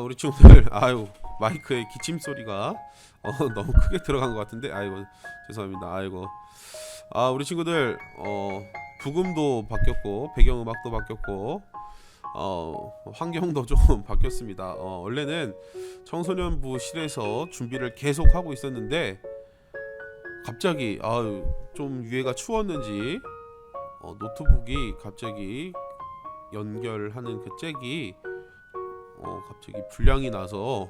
우리 친구들, 마이크에 기침 소리가 너무 크게 들어간 것 같은데, 죄송합니다. 우리 친구들, 부금도 바뀌었고, 배경음악도 바뀌었고, 환경도 좀 바뀌었습니다. 원래는 청소년부실에서 준비를 계속 하고 있었는데, 갑자기 좀 유해가 추웠는지 노트북이 갑자기 연결하는 그 잭이 갑자기 불량이 나서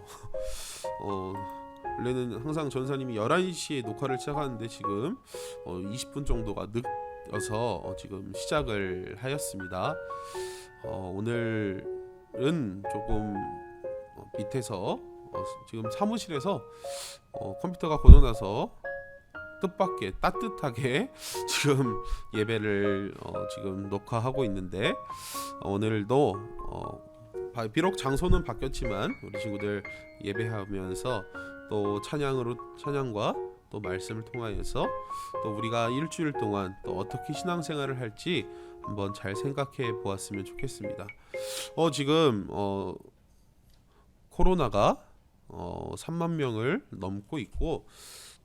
원래는 항상 전사님이 11시에 녹화를 시작하는데 지금 20분 정도가 늦어서 지금 시작을 하였습니다. 오늘은 조금 밑에서 지금 사무실에서 컴퓨터가 고장나서 뜻밖의 따뜻하게 지금 예배를 지금 녹화하고 있는데, 오늘도 비록 장소는 바뀌었지만 우리 친구들 예배하면서 또 찬양과 또 말씀을 통하여서 또 우리가 일주일 동안 또 어떻게 신앙생활을 할지 한번 잘 생각해 보았으면 좋겠습니다. 지금 코로나가 3만 명을 넘고 있고,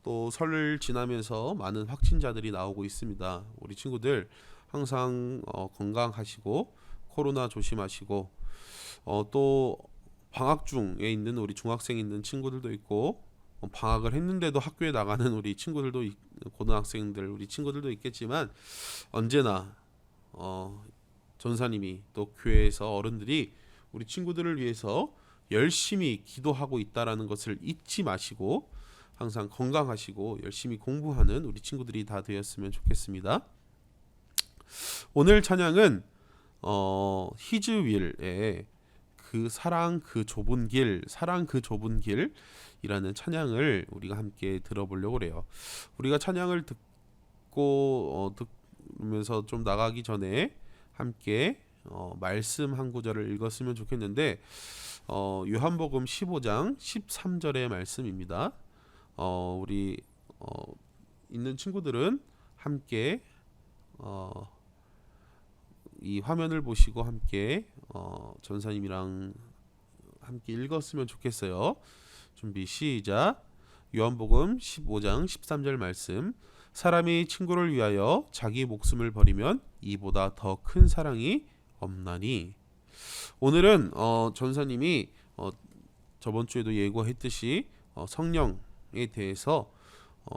또 설을 지나면서 많은 확진자들이 나오고 있습니다. 우리 친구들 항상 건강하시고 코로나 조심하시고, 또 방학 중에 있는 우리 중학생 있는 친구들도 있고, 방학을 했는데도 학교에 나가는 우리 친구들도 고등학생들 우리 친구들도 있겠지만, 언제나 전사님이 또 교회에서 어른들이 우리 친구들을 위해서 열심히 기도하고 있다라는 것을 잊지 마시고 항상 건강하시고 열심히 공부하는 우리 친구들이 다 되었으면 좋겠습니다. 오늘 찬양은 히즈윌의 그 사랑 그 좁은 길이라는 찬양을 우리가 함께 들어보려고 그래요. 우리가 찬양을 들으면서 좀 나가기 전에 함께 말씀 한 구절을 읽었으면 좋겠는데, 요한복음 15장 13절의 말씀입니다. 우리 있는 친구들은 함께 이 화면을 보시고 함께 전사님이랑 함께 읽었으면 좋겠어요. 준비 시작. 요한복음 15장 13절 말씀. 사람이 친구를 위하여 자기 목숨을 버리면 이보다 더 큰 사랑이 없나니. 오늘은 전사님이 저번 주에도 예고했듯이 성령에 대해서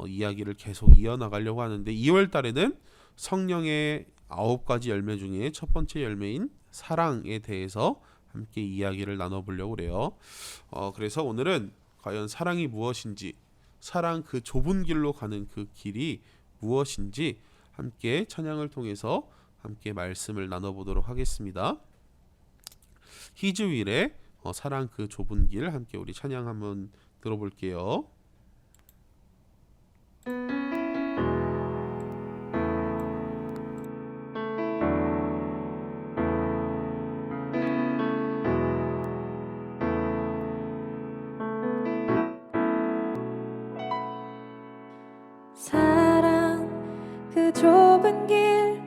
이야기를 계속 이어나가려고 하는데, 2월 달에는 성령의 9가지 열매 중에 첫 번째 열매인 사랑에 대해서 함께 이야기를 나눠보려고 그래요. 그래서 오늘은 과연 사랑이 무엇인지, 사랑 그 좁은 길로 가는 그 길이 무엇인지 함께 찬양을 통해서 함께 말씀을 나눠보도록 하겠습니다. 히즈윌의 사랑 그 좁은 길, 함께 우리 찬양 한번 들어볼게요. 사랑 그 좁은 길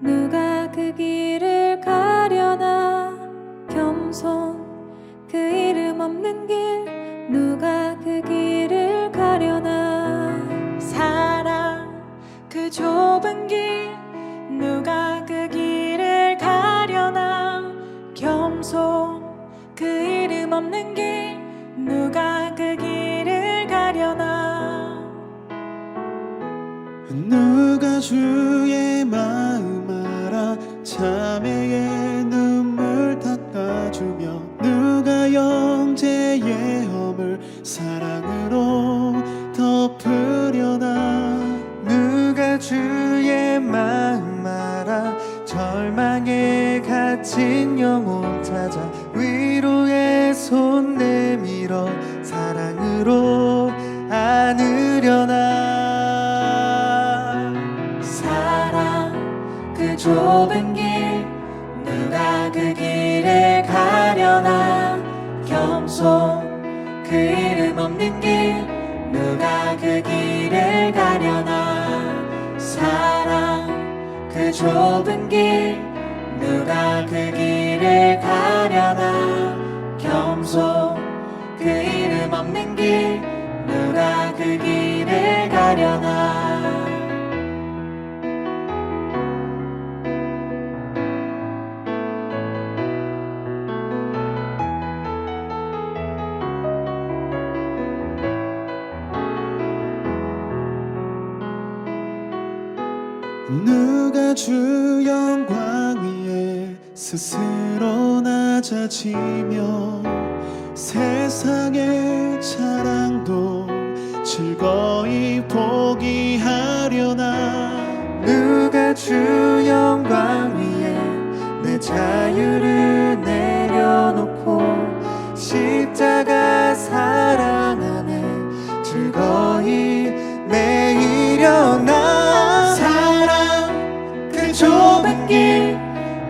누가 그 길을 가려나, 겸손 그 이름 없는 길 누가 그 길을 가려나. 사랑 그 좁은 길 누가 그 길을 가려나, 겸손 그 이름 없는 길 누가 그 길을 가려나. 누가 주의 마음 알아 자매의 눈물 닦아주며, 누가 형제의 허물 사랑으로 덮으려나. 누가 주의 마음 알아 절망에 갇힌 영혼 찾아 위로의 손 내밀어 사랑으로 안으려나. 사랑 그 좁은 길 누가 그 길을 가려나, 겸손 그 이름 없는 길 누가 그 길을 가려나. 사랑 그 좁은 길 누가 그 길을 가려나 겸손 그 이름 없는 길 누가 그 길을 가려나 누가 주 영광 위에 스스로 낮아지며 세상의 자랑도 즐거이 포기하려나 누가 주 영광 위에 내 자유를 내려놓고 십자가 사랑 안에 즐거이 매이려나 사랑 그 좁은 길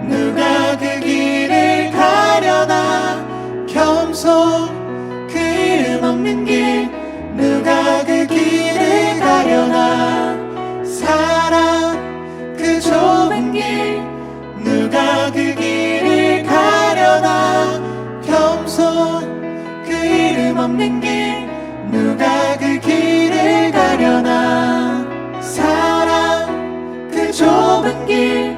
누가 그 길을 가려나 겸손 그 이름 없는 길 누가 그 길을 가려나 사랑 그 좁은 길 누가 그 길을 가려나 겸손 그 이름 없는 길 누가 그 길을 가려나 사랑 그 좁은 길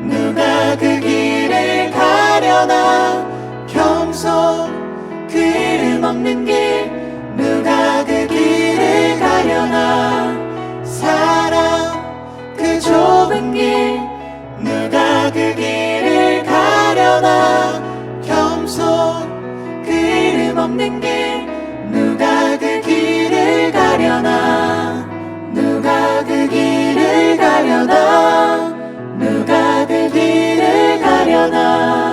누가 그 길을 가려나 겸손 그 이름 없는 길 누가 그 길을 가려나 사랑 그 좁은 길 누가 그 길을 가려나 겸손 그 이름 없는 길 누가 그 길을 가려나 누가 그 길을 가려나 누가 그 길을 가려나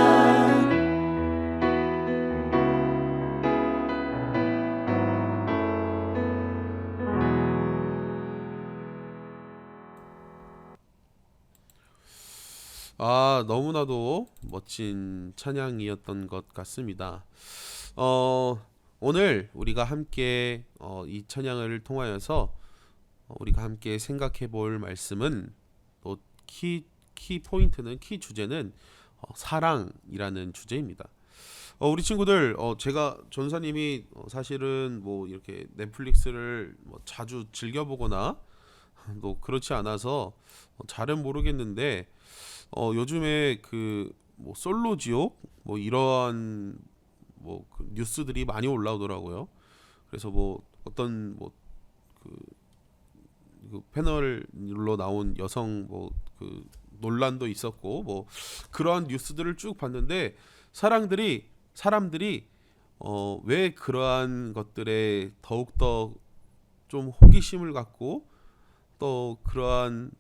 너무나도 멋진 찬양이었던 것 같습니다. 오늘 우리가 함께 이 찬양을 통하여서 우리가 함께 생각해 볼 말씀은 또 키 포인트는 키 주제는 사랑이라는 주제입니다. 우리 친구들 제가 전사님이 사실은 뭐 이렇게 넷플릭스를 뭐 자주 즐겨 보거나 또 그렇지 않아서 잘은 모르겠는데 요즘에 그 뭐 솔로 지옥 뭐 이러한 뭐 그 뉴스들이 많이 올라오더라고요. 그래서 뭐 어떤 뭐 그 패널로 나온 여성 뭐 그 논란도 있었고 뭐 그러한 뉴스들을 쭉 봤는데 사람들이 왜 그러한 것들에 더욱더 좀 호기심을 갖고 또 그러한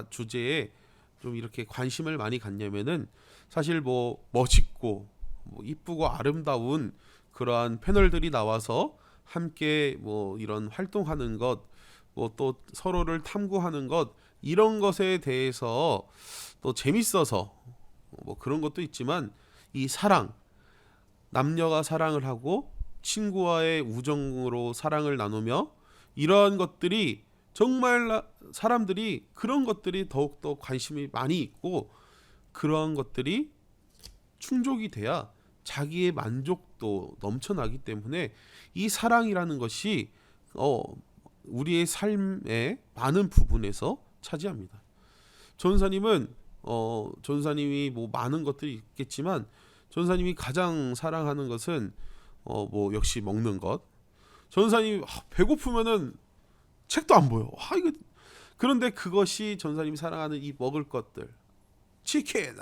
주제에 좀 이렇게 관심을 많이 갖냐면은 사실 뭐 멋있고 뭐 이쁘고 아름다운 그러한 패널들이 나와서 함께 뭐 이런 활동하는 것, 뭐 또 서로를 탐구하는 것 이런 것에 대해서 또 재밌어서 뭐 그런 것도 있지만 이 사랑, 남녀가 사랑을 하고 친구와의 우정으로 사랑을 나누며 이러한 것들이 정말 사람들이 그런 것들이 더욱더 관심이 많이 있고 그러한 것들이 충족이 돼야 자기의 만족도 넘쳐나기 때문에 이 사랑이라는 것이 우리의 삶의 많은 부분에서 차지합니다. 전사님은 전사님이 뭐 많은 것들이 있겠지만 전사님이 가장 사랑하는 것은 뭐 역시 먹는 것. 전사님이 배고프면은 책도 안 보여. 이거 그런데 그것이 전사님이 사랑하는 이 먹을 것들, 치킨,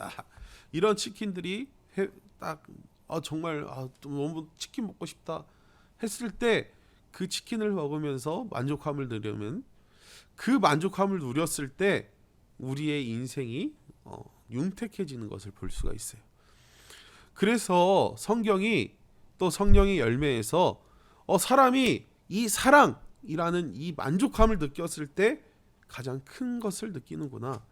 이런 치킨들이 딱 정말 너무 치킨 먹고 싶다 했을 때 그 치킨을 먹으면서 만족함을 누리면 그 만족함을 누렸을 때 우리의 인생이 융택해지는 것을 볼 수가 있어요. 그래서 성경이 또 성령의 열매에서 사람이 이 사랑이라는 이 만족함을 느꼈을 때 가장 큰 것을 느끼는구나.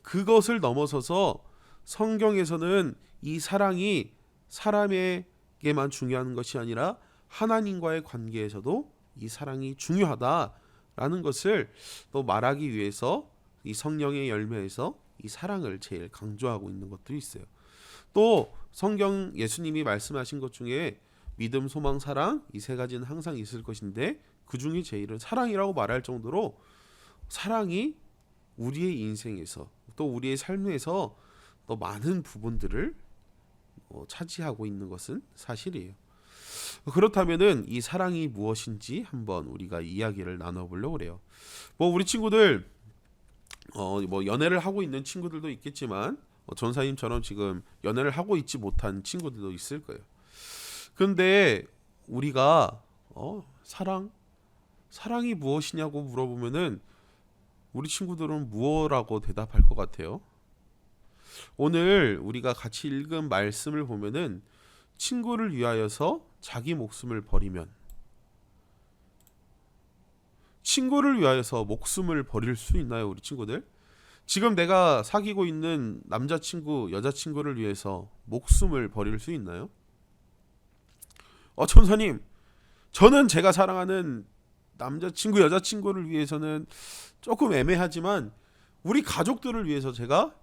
그것을 넘어서서 성경에서는 이 사랑이 사람에게만 중요한 것이 아니라 하나님과의 관계에서도 이 사랑이 중요하다라는 것을 또 말하기 위해서 이 성령의 열매에서 이 사랑을 제일 강조하고 있는 것도 있어요. 또 성경 예수님이 말씀하신 것 중에 믿음, 소망, 사랑 이 세 가지는 항상 있을 것인데 그 중에 제일은 사랑이라고 말할 정도로 사랑이 우리의 인생에서 또 우리의 삶에서 또 많은 부분들을 차지하고 있는 것은 사실이에요. 그렇다면은 이 사랑이 무엇인지 한번 우리가 이야기를 나눠보려고 그래요. 뭐 우리 친구들 뭐 연애를 하고 있는 친구들도 있겠지만 전사님처럼 지금 연애를 하고 있지 못한 친구들도 있을 거예요. 근데 우리가 사랑이 무엇이냐고 물어보면은 우리 친구들은 무엇라고 대답할 것 같아요? 오늘 우리가 같이 읽은 말씀을 보면은 친구를 위하여서 자기 목숨을 버리면, 친구를 위하여서 목숨을 버릴 수 있나요, 우리 친구들? 지금 내가 사귀고 있는 남자친구, 여자친구를 위해서 목숨을 버릴 수 있나요? 천사님, 저는 제가 사랑하는 남자친구, 여자친구를 위해서는 조금 애매하지만 우리 가족들을 위해서 제가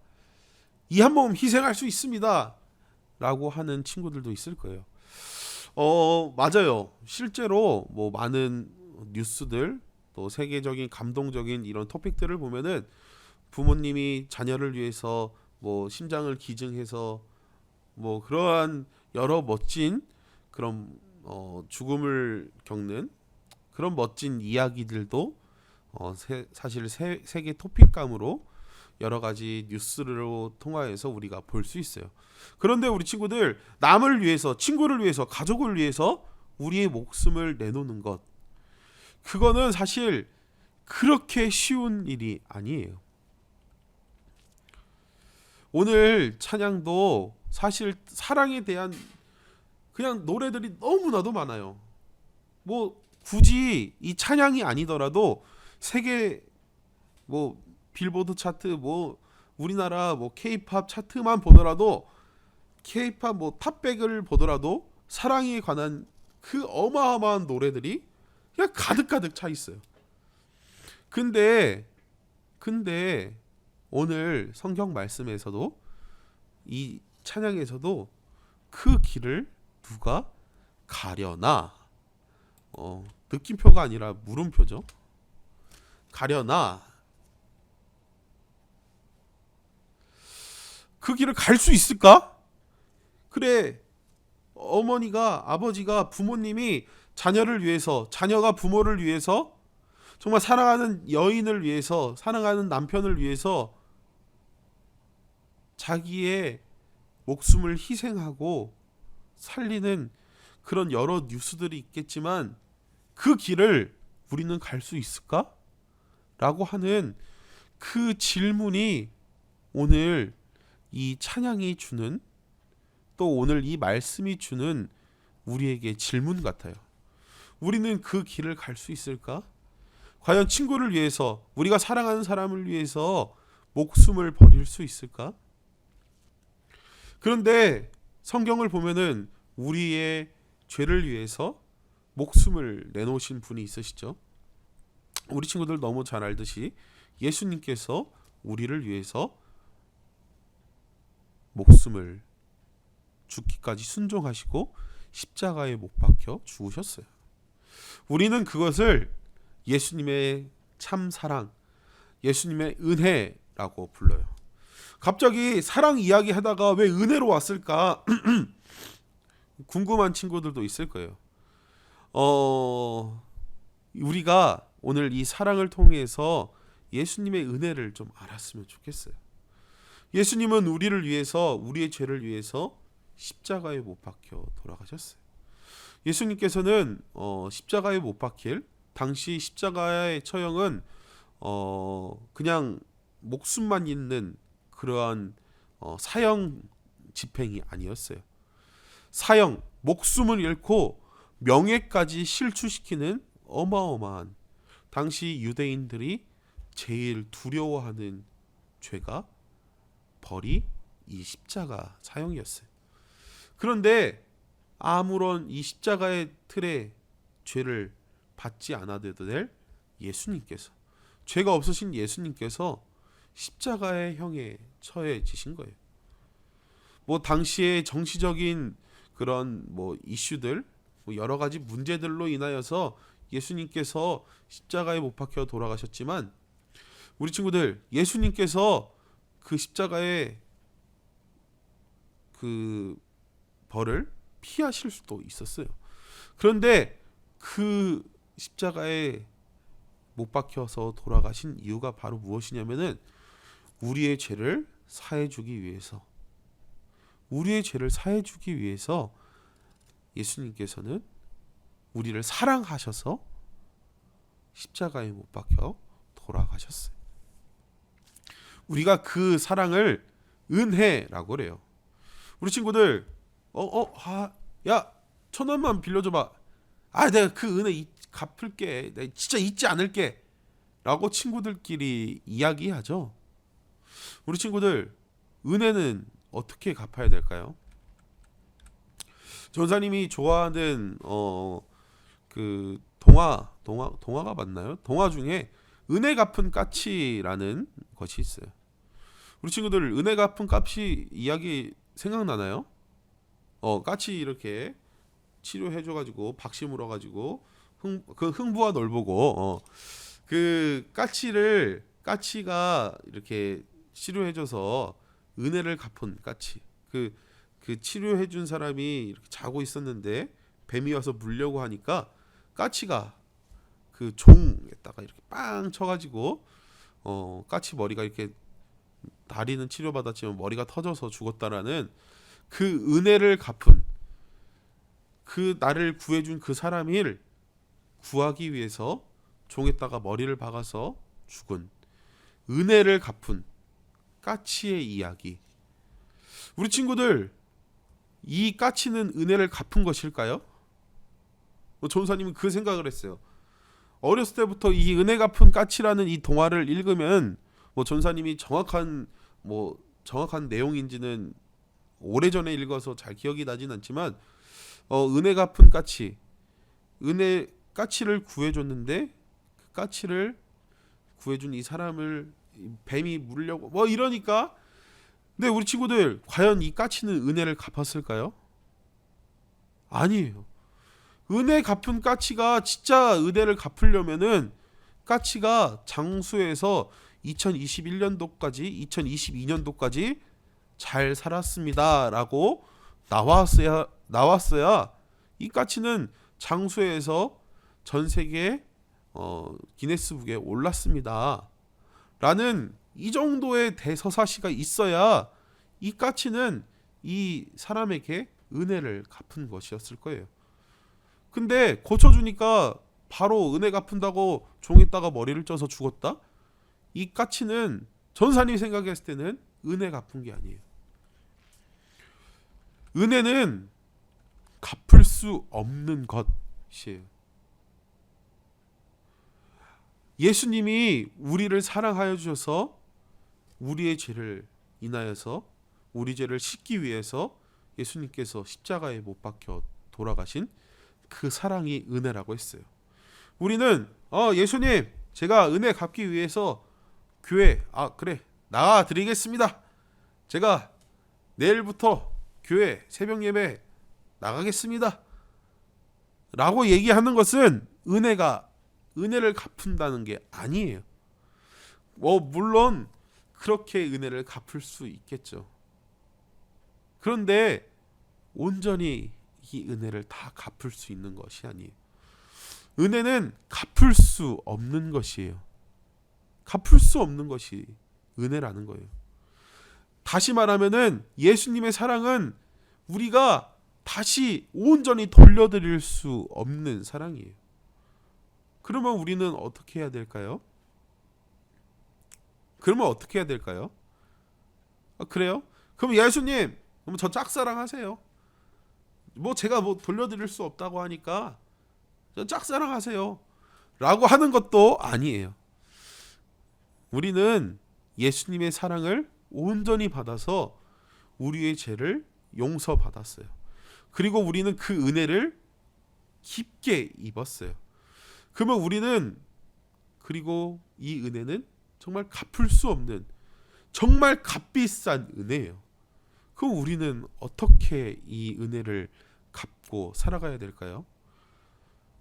이 한 몸 희생할 수 있습니다 라고 하는 친구들도 있을 거예요. 맞아요. 실제로 뭐 많은 뉴스들 또 세계적인 감동적인 이런 토픽들을 보면은 부모님이 자녀를 위해서 뭐 심장을 기증해서 뭐 그러한 여러 멋진 그런 죽음을 겪는 그런 멋진 이야기들도 사실 세계 토픽감으로 여러 가지 뉴스로 통하여서 우리가 볼 수 있어요. 그런데 우리 친구들, 남을 위해서, 친구를 위해서, 가족을 위해서 우리의 목숨을 내놓는 것, 그거는 사실 그렇게 쉬운 일이 아니에요. 오늘 찬양도 사실 사랑에 대한 그냥 노래들이 너무나도 많아요. 뭐 굳이 이 찬양이 아니더라도 세계 뭐 빌보드 차트, 뭐 우리나라 뭐 K-팝 차트만 보더라도, K-팝 뭐 탑백을 보더라도 사랑에 관한 그 어마어마한 노래들이 그냥 가득가득 차 있어요. 근데 오늘 성경 말씀에서도 이 찬양에서도 그 길을 누가 가려나, 느낌표가 아니라 물음표죠. 가려나, 그 길을 갈 수 있을까? 그래, 어머니가, 아버지가, 부모님이 자녀를 위해서, 자녀가 부모를 위해서, 정말 사랑하는 여인을 위해서, 사랑하는 남편을 위해서 자기의 목숨을 희생하고 살리는 그런 여러 뉴스들이 있겠지만 그 길을 우리는 갈 수 있을까? 라고 하는 그 질문이 오늘 이 찬양이 주는, 또 오늘 이 말씀이 주는 우리에게 질문 같아요. 우리는 그 길을 갈 수 있을까? 과연 친구를 위해서, 우리가 사랑하는 사람을 위해서 목숨을 버릴 수 있을까? 그런데 성경을 보면은 우리의 죄를 위해서 목숨을 내놓으신 분이 있으시죠. 우리 친구들 너무 잘 알듯이 예수님께서 우리를 위해서 목숨을 죽기까지 순종하시고 십자가에 못 박혀 죽으셨어요. 우리는 그것을 예수님의 참 사랑, 예수님의 은혜라고 불러요. 갑자기 사랑 이야기 하다가 왜 은혜로 왔을까? 궁금한 친구들도 있을 거예요. 우리가 오늘 이 사랑을 통해서 예수님의 은혜를 좀 알았으면 좋겠어요. 예수님은 우리를 위해서, 우리의 죄를 위해서 십자가에 못 박혀 돌아가셨어요. 예수님께서는 십자가에 못 박힐, 당시 십자가의 처형은 그냥 목숨만 있는 그러한 사형 집행이 아니었어요. 사형, 목숨을 잃고 명예까지 실추시키는 어마어마한, 당시 유대인들이 제일 두려워하는 죄가 벌이 이 십자가 사형이었어요. 그런데 아무런 이 십자가의 틀에 죄를 받지 않아도 될 예수님께서, 죄가 없으신 예수님께서 십자가의 형에 처해지신 거예요. 뭐 당시의 정치적인 그런 뭐 이슈들, 뭐 여러 가지 문제들로 인하여서 예수님께서 십자가에 못 박혀 돌아가셨지만, 우리 친구들, 예수님께서 그 십자가의 그 벌을 피하실 수도 있었어요. 그런데 그 십자가에 못 박혀서 돌아가신 이유가 바로 무엇이냐면은 우리의 죄를 사해 주기 위해서, 우리의 죄를 사해 주기 위해서 예수님께서는 우리를 사랑하셔서 십자가에 못 박혀 돌아가셨어요. 우리가 그 사랑을 은혜라고 그래요. 우리 친구들, 야, 1,000원만 빌려줘봐. 내가 그 은혜 갚을게. 내가 진짜 잊지 않을게. 라고 친구들끼리 이야기하죠. 우리 친구들, 은혜는 어떻게 갚아야 될까요? 전사님이 좋아하는 그 동화가 맞나요? 동화 중에 은혜 갚은 까치라는 것이 있어요. 우리 친구들, 은혜 갚은 까치 이야기 생각나나요? 까치 이렇게 치료해줘가지고 박씨 물어가지고 그 흥부와 널 보고 그 까치가 이렇게 치료해줘서 은혜를 갚은 까치. 그 치료해준 사람이 이렇게 자고 있었는데 뱀이 와서 물려고 하니까 까치가 그 종에다가 이렇게 빵 쳐가지고 까치 머리가 이렇게, 다리는 치료받았지만 머리가 터져서 죽었다라는 그 은혜를 갚은, 그 나를 구해준 그 사람을 구하기 위해서 종에다가 머리를 박아서 죽은, 은혜를 갚은 까치의 이야기. 우리 친구들, 이 까치는 은혜를 갚은 것일까요? 전사님은 그 생각을 했어요. 어렸을 때부터 이 은혜 갚은 까치라는 이 동화를 읽으면, 뭐 전사님이 정확한 내용인지는 오래전에 읽어서 잘 기억이 나진 않지만, 은혜 갚은 까치, 까치를 구해줬는데 그 까치를 구해준 이 사람을 뱀이 물려고 뭐 이러니까. 근데 우리 친구들, 과연 이 까치는 은혜를 갚았을까요? 아니에요. 은혜 갚은 까치가 진짜 은혜를 갚으려면은 까치가 장수에서 2021년도까지 2022년도까지 잘 살았습니다라고 나왔어야 이 까치는 장수에서 전 세계 기네스북에 올랐습니다. 라는 이 정도의 대서사시가 있어야 이 까치는 이 사람에게 은혜를 갚은 것이었을 거예요. 근데 고쳐주니까 바로 은혜 갚은다고 종에다가 머리를 쪄서 죽었다? 이 까치는 전사님이 생각했을 때는 은혜 갚은 게 아니에요. 은혜는 갚을 수 없는 것이에요. 예수님이 우리를 사랑하여 주셔서 우리의 죄를 인하여서 우리 죄를 씻기 위해서 예수님께서 십자가에 못 박혀 돌아가신 그 사랑이 은혜라고 했어요. 우리는 예수님, 제가 은혜 갚기 위해서 교회 그래 나가 드리겠습니다. 제가 내일부터 교회 새벽 예배 나가겠습니다. 라고 얘기하는 것은 은혜를 갚는다는 게 아니에요. 물론 그렇게 은혜를 갚을 수 있겠죠. 그런데 온전히 이 은혜를 다 갚을 수 있는 것이 아니에요. 은혜는 갚을 수 없는 것이에요. 갚을 수 없는 것이 은혜라는 거예요. 다시 말하면은 예수님의 사랑은 우리가 다시 온전히 돌려드릴 수 없는 사랑이에요. 그러면 우리는 어떻게 해야 될까요? 그래요? 그럼 예수님, 그럼 저 짝사랑하세요. 제가 돌려드릴 수 없다고 하니까 저 짝사랑하세요. 라고 하는 것도 아니에요. 우리는 예수님의 사랑을 온전히 받아서 우리의 죄를 용서받았어요. 그리고 우리는 그 은혜를 깊게 입었어요. 그러면 우리는, 그리고 이 은혜는 정말 갚을 수 없는, 정말 값비싼 은혜예요. 그럼 우리는 어떻게 이 은혜를 갚고 살아가야 될까요?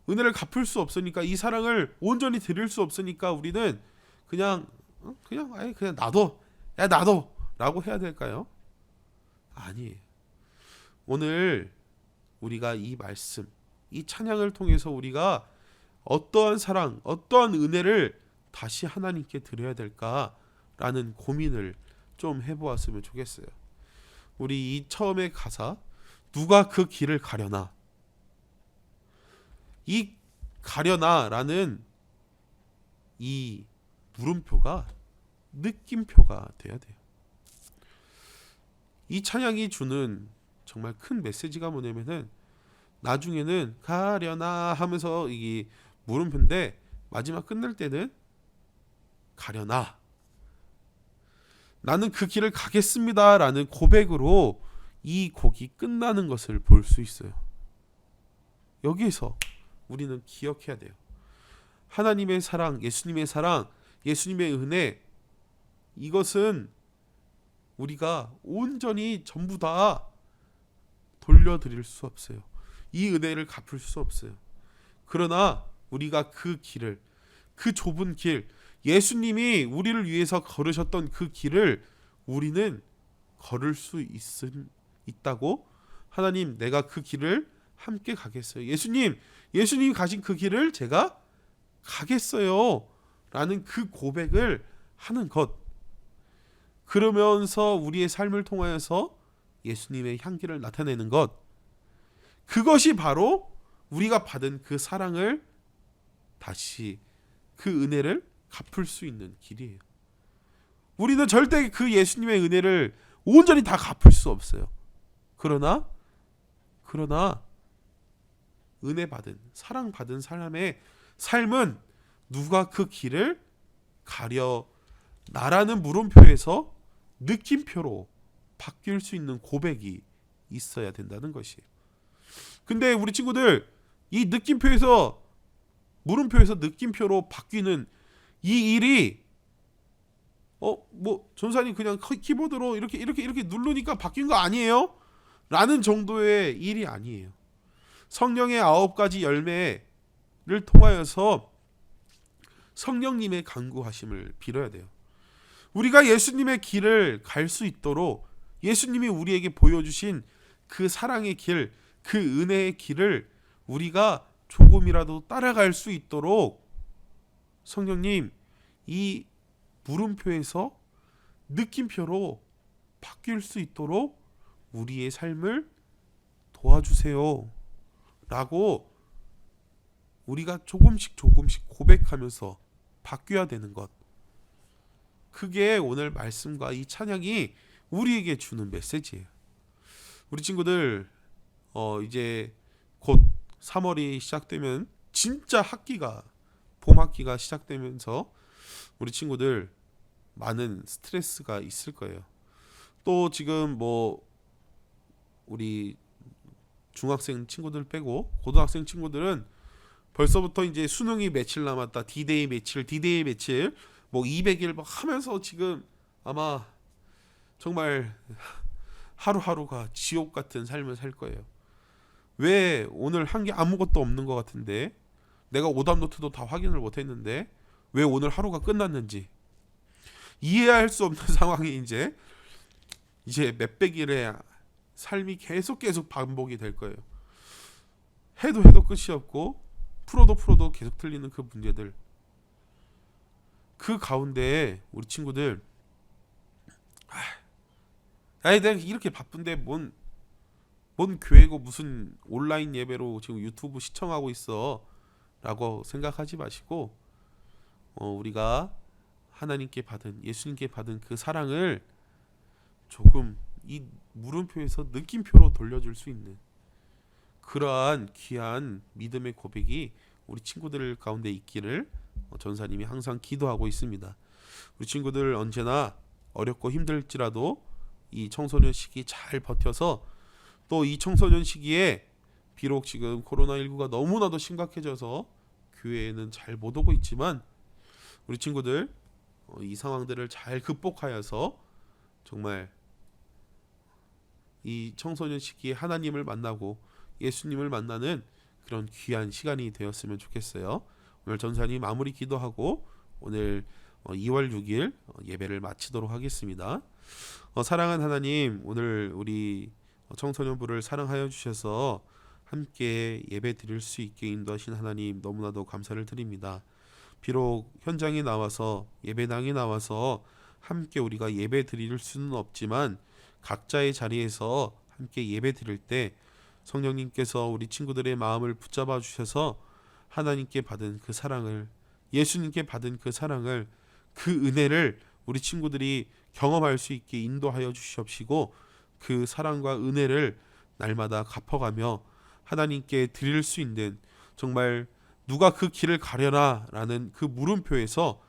은혜를 갚을 수 없으니까, 이 사랑을 온전히 드릴 수 없으니까 우리는 그냥 놔둬, 야 놔둬라고 해야 될까요? 아니에요. 오늘 우리가 이 말씀, 이 찬양을 통해서 우리가 어떠한 사랑, 어떠한 은혜를 다시 하나님께 드려야 될까라는 고민을 좀 해보았으면 좋겠어요. 우리 이 처음의 가사, 누가 그 길을 가려나, 이 가려나라는 이 물음표가 느낌표가 돼야 돼요. 이 찬양이 주는 정말 큰 메시지가 뭐냐면은, 나중에는 가려나 하면서 이게 물음표인데 마지막 끝날 때는 가려나, 나는 그 길을 가겠습니다 라는 고백으로 이 곡이 끝나는 것을 볼 수 있어요. 여기에서 우리는 기억해야 돼요. 하나님의 사랑, 예수님의 사랑, 예수님의 은혜, 이것은 우리가 온전히 전부 다 돌려드릴 수 없어요. 이 은혜를 갚을 수 없어요. 그러나 우리가 그 길을, 그 좁은 길, 예수님이 우리를 위해서 걸으셨던 그 길을 우리는 걸을 수 있다고, 하나님 내가 그 길을 함께 가겠어요. 예수님이 가신 그 길을 제가 가겠어요 라는 그 고백을 하는 것, 그러면서 우리의 삶을 통하여서 예수님의 향기를 나타내는 것, 그것이 바로 우리가 받은 그 사랑을 다시, 그 은혜를 갚을 수 있는 길이에요. 우리는 절대 그 예수님의 은혜를 온전히 다 갚을 수 없어요. 그러나 은혜 받은, 사랑 받은 사람의 삶은 누가 그 길을 가려 나라는 물음표에서 느낌표로 바뀔 수 있는 고백이 있어야 된다는 것이에요. 근데 우리 친구들, 이 느낌표에서, 물음표에서 느낌표로 바뀌는 이 일이 전사님 그냥 키보드로 이렇게 누르니까 바뀐 거 아니에요? 라는 정도의 일이 아니에요. 성령의 9가지 열매를 통하여서 성령님의 간구하심을 빌어야 돼요. 우리가 예수님의 길을 갈 수 있도록, 예수님이 우리에게 보여주신 그 사랑의 길, 그 은혜의 길을 우리가 조금이라도 따라갈 수 있도록 성령님, 이 물음표에서 느낌표로 바뀔 수 있도록 우리의 삶을 도와주세요 라고 우리가 조금씩 고백하면서 바뀌어야 되는 것, 그게 오늘 말씀과 이 찬양이 우리에게 주는 메시지예요. 우리 친구들 이제 곧 3월이 시작되면 진짜 봄 학기가 시작되면서 우리 친구들 많은 스트레스가 있을 거예요. 또 지금 우리 중학생 친구들 빼고 고등학생 친구들은 벌써부터 이제 수능이 며칠 남았다, 디데이 며칠 200일 하면서 지금 아마 정말 하루하루가 지옥 같은 삶을 살 거예요. 왜 오늘 한 게 아무것도 없는 것 같은데, 내가 오답 노트도 다 확인을 못 했는데 왜 오늘 하루가 끝났는지 이해할 수 없는 상황이 이제 몇백일의 삶이 계속 반복이 될 거예요. 해도 끝이 없고 풀어도 계속 틀리는 그 문제들, 그 가운데 우리 친구들, 내가 이렇게 바쁜데 뭔 교회고 무슨 온라인 예배로 지금 유튜브 시청하고 있어 라고 생각하지 마시고, 우리가 하나님께 받은, 예수님께 받은 그 사랑을 조금 이 물음표에서 느낌표로 돌려줄 수 있는 그러한 귀한 믿음의 고백이 우리 친구들 가운데 있기를 전사님이 항상 기도하고 있습니다. 우리 친구들 언제나 어렵고 힘들지라도 이 청소년 시기 잘 버텨서, 또 이 청소년 시기에 비록 지금 코로나19가 너무나도 심각해져서 교회에는 잘 못 오고 있지만 우리 친구들 이 상황들을 잘 극복하여서 정말 이 청소년 시기에 하나님을 만나고 예수님을 만나는 그런 귀한 시간이 되었으면 좋겠어요. 오늘 전사님 마무리 기도하고 오늘 2월 6일 예배를 마치도록 하겠습니다. 사랑하는 하나님, 오늘 우리 청소년부를 사랑하여 주셔서 함께 예배 드릴 수 있게 인도하신 하나님 너무나도 감사를 드립니다. 비록 현장에 나와서 예배당에 나와서 함께 우리가 예배 드릴 수는 없지만 각자의 자리에서 함께 예배 드릴 때 성령님께서 우리 친구들의 마음을 붙잡아 주셔서 하나님께 받은 그 사랑을, 예수님께 받은 그 사랑을, 그 은혜를 우리 친구들이 경험할 수 있게 인도하여 주시옵시고 그 사랑과 은혜를 날마다 갚아가며 하나님께 드릴 수 있는, 정말 누가 그 길을 가려나 라는 그 물음표에서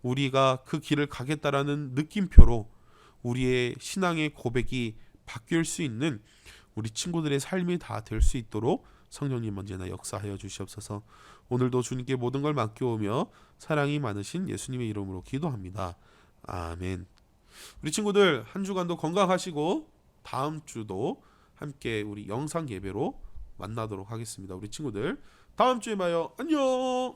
우리가 그 길을 가겠다라는 느낌표로 우리의 신앙의 고백이 바뀔 수 있는 우리 친구들의 삶이 다 될 수 있도록 성령님 언제나 역사하여 주시옵소서. 오늘도 주님께 모든 걸 맡겨오며 사랑이 많으신 예수님의 이름으로 기도합니다. 아멘. 우리 친구들 한 주간도 건강하시고 다음 주도 함께 우리 영상 예배로 만나도록 하겠습니다. 우리 친구들 다음 주에 봐요. 안녕.